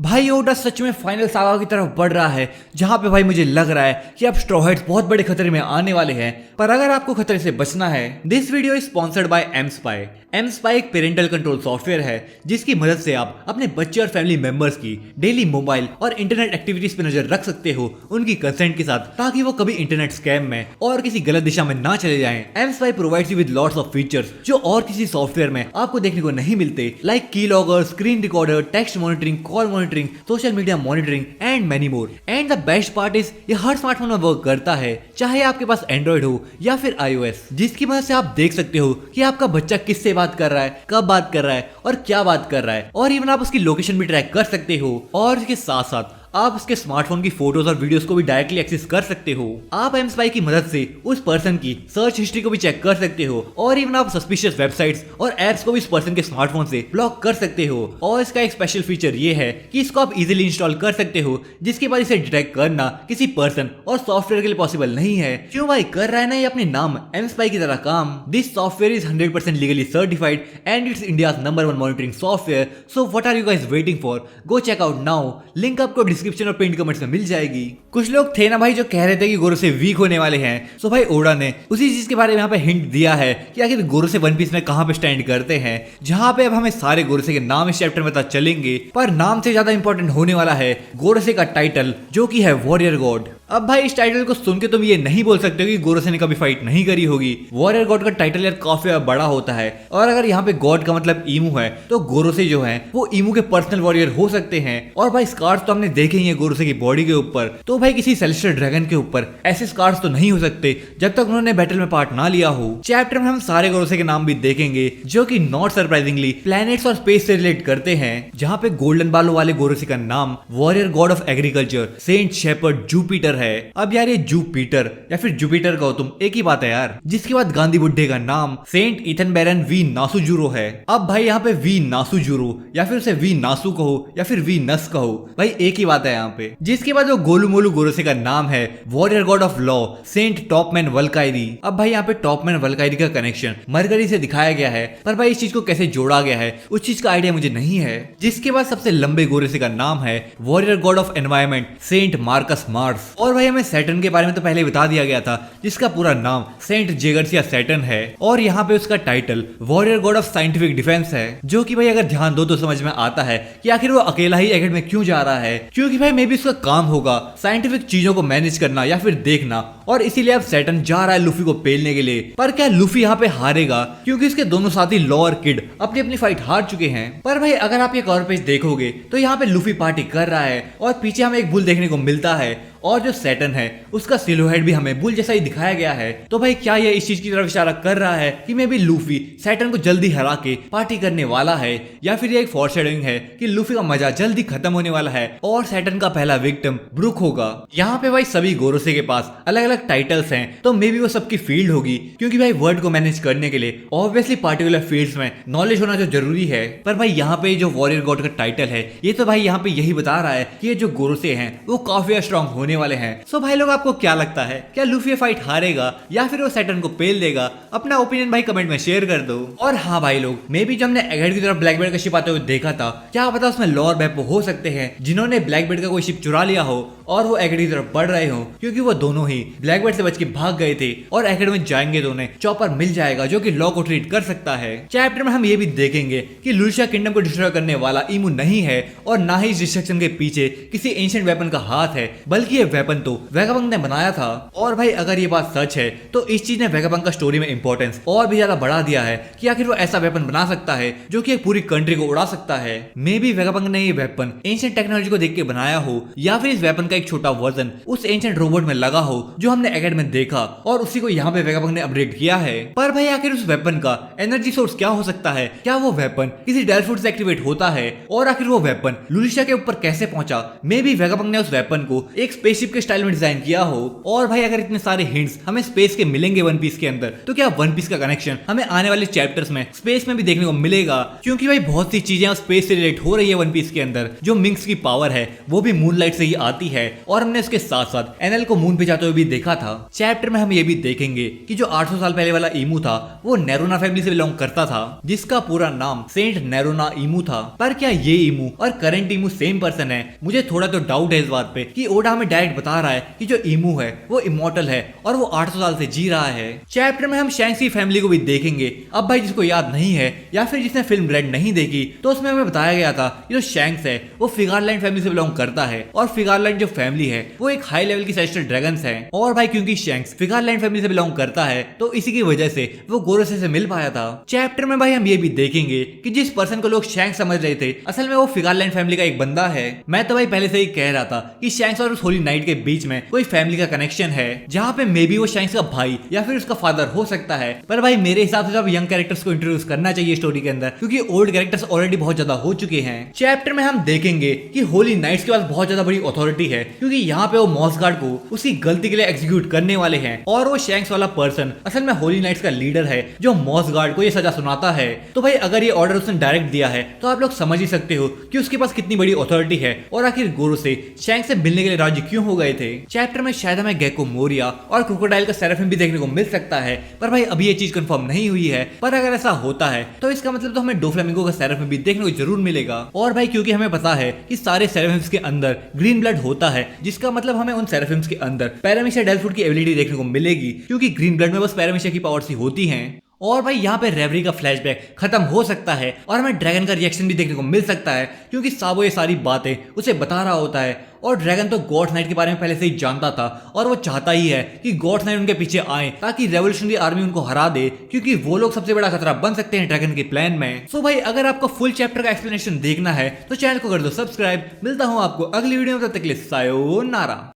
भाई ओडा सच में final saga की तरफ बढ़ रहा है, जहां पे भाई मुझे लग रहा है कि अब स्ट्रॉ हेड्स बहुत बड़े खतरे में आने वाले हैं। पर अगर आपको खतरे से बचना है, this video is sponsored by mSpy. MSpy एक पेरेंटल कंट्रोल सॉफ्टवेयर है जिसकी मदद से आप अपने बच्चे और फैमिली मेंबर्स की डेली मोबाइल और इंटरनेट एक्टिविटीज पे नजर रख सकते हो उनकी कंसेंट के साथ, ताकि वो कभी इंटरनेट स्कैम में और किसी गलत दिशा में ना चले जाएं। MSpy provides you with lots of features जो और किसी सॉफ्टवेयर में आपको देखने को नहीं मिलते, लाइक की logger, screen recorder, text monitoring, call monitoring, social media monitoring and many more. And the best part is ये हर स्मार्टफोन में वर्क करता है, चाहे आपके पास एंड्रॉइड हो या फिर iOS, जिसकी मदद से आप देख सकते हो कि आपका बच्चा किससे बात कर रहा है, कब बात कर रहा है और क्या बात कर रहा है, और इवन आप उसकी लोकेशन भी ट्रैक कर सकते हो। और इसके साथ साथ आप उसके स्मार्टफोन की फोटोज और वीडियोस को भी डायरेक्टली एक्सेस कर सकते हो। आप एम स्पाई की मदद से उस पर्सन की सर्च हिस्ट्री को भी चेक कर सकते हो, और इवन आप सस्पिशियस वेबसाइट्स और एप्स को भी इस पर्सन के स्मार्टफोन से ब्लॉक कर सकते हो। और इसका एक स्पेशल फीचर ये है कि इसको आप इजीली इंस्टॉल कर सकते हो, जिसके बाद इसे डिटेक्ट करना किसी पर्सन और सॉफ्टवेयर के लिए पॉसिबल नहीं है। क्यों भाई, कर रहा है ना ये अपने नाम एम स्पाई की तरह काम। This software is 100% legally certified and it's India's number 1 monitoring software. So what are you guys waiting for? Go check out now. Link आपको डिस्क्रिप्शन और पिन कमेंट्स में मिल जाएगी। कुछ लोग थे ना भाई जो कह रहे थे कि गोरो से वीक होने वाले हैं, सो भाई ओडा ने उसी चीज के बारे में यहाँ पे हिंट दिया है कि आखिर गोरो से वन पीस में कहां पे स्टैंड करते हैं, जहां पे अब हमें सारे गोरोसे के नाम इस चैप्टर में पता चलेंगे। पर नाम से ज्यादा इंपॉर्टेंट होने वाला है गोरोसे का टाइटल, जो कि है वॉरियर गॉड। अब भाई इस टाइटल को सुन के तुम ये नहीं बोल सकते हो कि गोरोसे ने कभी फाइट नहीं करी होगी। वॉरियर गॉड का टाइटल यार काफी बड़ा होता है, और अगर यहाँ पे गॉड का मतलब ईमू है तो गोरोसे जो है वो ईमू के पर्सनल वॉरियर हो सकते हैं। और भाई स्कार्स तो हमने देखे ही है गोरोसे की बॉडी के ऊपर, तो भाई किसी सेलेस्टियल ड्रैगन के ऊपर ऐसे स्कार्स तो नहीं हो सकते जब तक उन्होंने बैटल में पार्ट ना लिया हो। चैप्टर में हम सारे गोरोसे के नाम भी देखेंगे, जो कि नॉट सरप्राइजिंगली प्लैनेट्स और स्पेस से रिलेट करते हैं, जहाँ पे गोल्डन बालों वाले गोरोसे का नाम warrior god of agriculture saint shepherd Jupiter है। अब यार ये जुपिटर या फिर जुपिटर कहो तुम, एक ही बात है यार। जिसके बाद गांधी बुड्ढे का नाम सेंट इथन बैरन वी नासुजुरो है। अब भाई यहाँ पे वी नासुजुरो या फिर उसे वी नासु कहो या फिर वी नस कहो, भाई एक ही बात है यहाँ पे। जिसके बाद वो गोलू मोलू गोरोसे का नाम है warrior god of law Saint Topman Warcury. अब भाई यहाँ पे टॉपमैन वल्कायरी का कनेक्शन मरकरी से दिखाया गया है, पर भाई इस चीज को कैसे जोड़ा गया है उस चीज का आइडिया मुझे नहीं है। जिसके बाद सबसे लंबे गोरोसे का नाम है warrior god of environment saint Marcus Mars. और भाई हमें सैटर्न के बारे में तो पहले बता दिया गया था, जिसका पूरा नाम सेंट जेगर्सिया सैटर्न है। और यहाँ पे उसका title warrior god of scientific defence है, जो कि भाई अगर ध्यान दो तो समझ में आता है कि आखिर वो अकेला ही एकेड में क्यों जा रहा है, क्योंकि भाई मे भी उसका काम होगा साइंटिफिक चीजों को मैनेज करना या फिर देखना, और इसीलिए अब सैटर्न जा रहा है लूफी को पेलने के लिए। पर क्या लूफी यहाँ पे हारेगा, क्योंकि इसके दोनों साथी लॉ और किड अपनी अपनी फाइट हार चुके हैं। पर भाई अगर आप ये कवर पेज देखोगे तो यहाँ पे लूफी पार्टी कर रहा है, और पीछे हमें एक बुल देखने को मिलता है, और जो सैटर्न है उसका सिलोहेड भी हमें बुल जैसा ही दिखाया गया है। तो भाई क्या ये इस चीज की तरफ इशारा कर रहा है कि मे भी लूफी सैटर्न को जल्दी हरा के पार्टी करने वाला है, या फिर ये एक फॉरशैडोइंग है कि लूफी का मजा जल्दी खत्म होने वाला है और सैटर्न का पहला विक्टिम ब्रुक होगा। यहाँ पे भाई सभी गोरोसे के पास अलग अलग टाइटल्स हैं, तो मे भी वो सबकी फील्ड होगी, क्योंकि भाई वर्ड को मैनेज करने के लिए ऑब्वियसली पार्टिकुलर फील्ड्स में नॉलेज होना जो जरूरी है। पर भाई यहाँ पे जो वॉरियर गॉड का टाइटल है ये तो भाई यहाँ पे यही बता रहा है कि ये जो गोरोसे हैं वो काफी स्ट्रॉन्ग होने वाले हैं। सो भाई लोग आपको क्या लगता है, क्या लूफी फाइट हारेगा या फिर वो सैटर्न को पेल देगा? अपना ओपिनियन भाई कमेंट में शेयर कर दो। और हाँ भाई लोग, मे भी जो हमने एगेड की तरफ ब्लैकबेर्ड का शिप आते हुए देखा था, क्या पता उसमें लॉ और बेप्पो हो सकते हैं जिन्होंने ब्लैकबेर्ड का कोई शिप चुरा लिया हो और वो एगेड की तरफ बढ़ रहे हो, क्योंकि वो दोनों ही ब्लैकबेर्ड से बच के भाग गए थे और एगेड में जाएंगे तो उन्हें चॉपर मिल जाएगा जो कि लॉ को ट्रीट कर सकता है। चैप्टर में हम ये भी देखेंगे कि लुशिया किंगडम को डिस्ट्रॉय करने वाला ईमू नहीं है, और ना ही इस डिस्ट्रक्शन के पीछे किसी एंशिएंट वेपन का हाथ है, बल्कि ये वेपन तो वेगापंक ने बनाया था। और भाई अगर ये बात सच है तो इस चीज ने वेगापंक का स्टोरी में इंपॉर्टेंस और भी ज्यादा बढ़ा दिया है कि आखिर वो ऐसा वेपन बना सकता है जो कि एक पूरी कंट्री को उड़ा सकता है। मे बी वेगापंक ने ये वेपन एंशिएंट टेक्नोलॉजी को देख के बनाया हो, या फिर इस वेपन का एक छोटा वर्जन उस एंशिएंट रोबोट में लगा हो जो हमने एकेड में देखा, और उसी को यहाँ पे वेगापंक ने अपग्रेड किया है। पर भाई आखिर उस वेपन का एनर्जी सोर्स क्या हो सकता है? क्या वो वेपन किसी डेल्फुट से एक्टिवेट होता है? और आखिर वो वेपन लुलिशिया के ऊपर कैसे पहुंचा? मे बी वेगापंक ने उस वेपन को एक स्पेसशिप के स्टाइल में डिजाइन किया हो। और भाई अगर इतने सारे हिंट्स हमें स्पेस के मिलेंगे वन पीस के अंदर, तो क्या वन पीस का कनेक्शन हमें आने वाले चैप्टर्स में स्पेस में भी देखने को मिलेगा? क्योंकि भाई बहुत सी चीजें स्पेस से रिलेट हो रही है वन पीस के अंदर। जो मिंक्स की पावर है वो भी मूनलाइट से ही आती है, है और हमने उसके साथ साथ एनएल को मून पे जाते हुए भी देखा था। चैप्टर में हम ये भी देखेंगे कि जो 800 साल पहले वाला ईमू था वो नेरोना फैमिली से बिलोंग करता था, जिसका पूरा नाम सेंट नेरोना ईमू था। पर क्या ये ईमू और करंट ईमू सेम पर्सन है? मुझे थोड़ा तो डाउट है इस बात पे कि ओडा हमें डायरेक्ट बता रहा है कि जो ईमू है वो इमॉर्टल है और वो 800 साल से जी रहा है। चैप्टर में हम शैंक्स की फैमिली को भी देखेंगे। अब भाई जिसको याद नहीं है या फिर जिसने फिल्म रेड नहीं देखी तो उसमें हमें बताया गया था कि जो शैंक्स है वो फिगारलैंड फैमिली से बिलोंग करता है और फिगारलैंड जो फैमिली है वो एक हाई लेवल की सेलेस्टियल ड्रैगन्स है। और भाई क्योंकि शैंक्स फिगारलैंड फैमिली से बिलोंग करता है तो इसी की वजह से वो गोरोसे से मिल पाया था। चैप्टर में भाई हम ये भी देखेंगे कि जिस पर्सन को लोग शैंक्स समझ रहे थे असल में वो फिगारलैंड फैमिली का एक बंदा है। मैं तो भाई पहले से ही कह रहा था कि शैंक्स और उस होली नाइट के बीच में कोई फैमिली का कनेक्शन है, जहाँ पे मे बी वो शैंक्स का भाई या फिर उसका फादर हो सकता है। पर भाई मेरे हिसाब से अब यंग कैरेक्टर्स को इंट्रोड्यूस करना चाहिए स्टोरी के अंदर, क्योंकि ओल्ड कैरेक्टर्स ऑलरेडी बहुत ज्यादा हो चुके हैं। चैप्टर में हम देखेंगे कि होली नाइट्स के पास बहुत ज्यादा बड़ी अथॉरिटी है, क्योंकि यहाँ पे वो मॉसगार्ड को उसकी गलती के लिए एग्जीक्यूट करने वाले हैं और वो शैंक्स वाला पर्सन असल में होली नाइट्स का लीडर है जो मॉसगार्ड को ये सजा सुनाता है। तो भाई अगर ये ऑर्डर उसने डायरेक्ट दिया है तो आप लोग समझ ही सकते हो कि उसके पास कितनी बड़ी अथॉरिटी है और आखिर गोरो से शैंक्स से मिलने के लिए राजी क्यों हो गए थे। चैप्टर में शायद हमें गेको मोरिया और क्रोकोडाइल का सेराफिम भी देखने को मिल सकता है, पर भाई अभी ये चीज कंफर्म नहीं हुई है। पर अगर ऐसा होता है तो इसका मतलब तो हमें डोफ्लामिंगो का सेराफिम भी देखने को जरूर मिलेगा। और भाई क्योंकि हमें पता है कि सारे सेराफिम्स के अंदर ग्रीन ब्लड होता है, जिसका मतलब हमें उन सेराफिम्स के अंदर पैरामीशिया डेल्फुट की एबिलिटी देखने को मिलेगी, क्योंकि ग्रीन ब्लड में बस पैरामीशिया की पावर्स ही होती हैं। और भाई यहाँ पे रेवरी का फ्लैशबैक खत्म हो सकता है और हमें ड्रैगन का रिएक्शन भी देखने को मिल सकता है, क्योंकि साबो ये सारी बातें उसे बता रहा होता है और ड्रैगन तो गॉड्स नाइट के बारे में पहले से ही जानता था और वो चाहता ही है कि गॉड्स नाइट उनके पीछे आए ताकि रेवोल्यूशनरी आर्मी उनको हरा दे, क्योंकि वो लोग सबसे बड़ा खतरा बन सकते हैं ड्रैगन के प्लान में। सो भाई अगर आपको फुल चैप्टर का एक्सप्लेनेशन देखना है तो चैनल को कर दो सब्सक्राइब। मिलता हूँ आपको अगली वीडियो में, तब तक के लिए सायोनारा।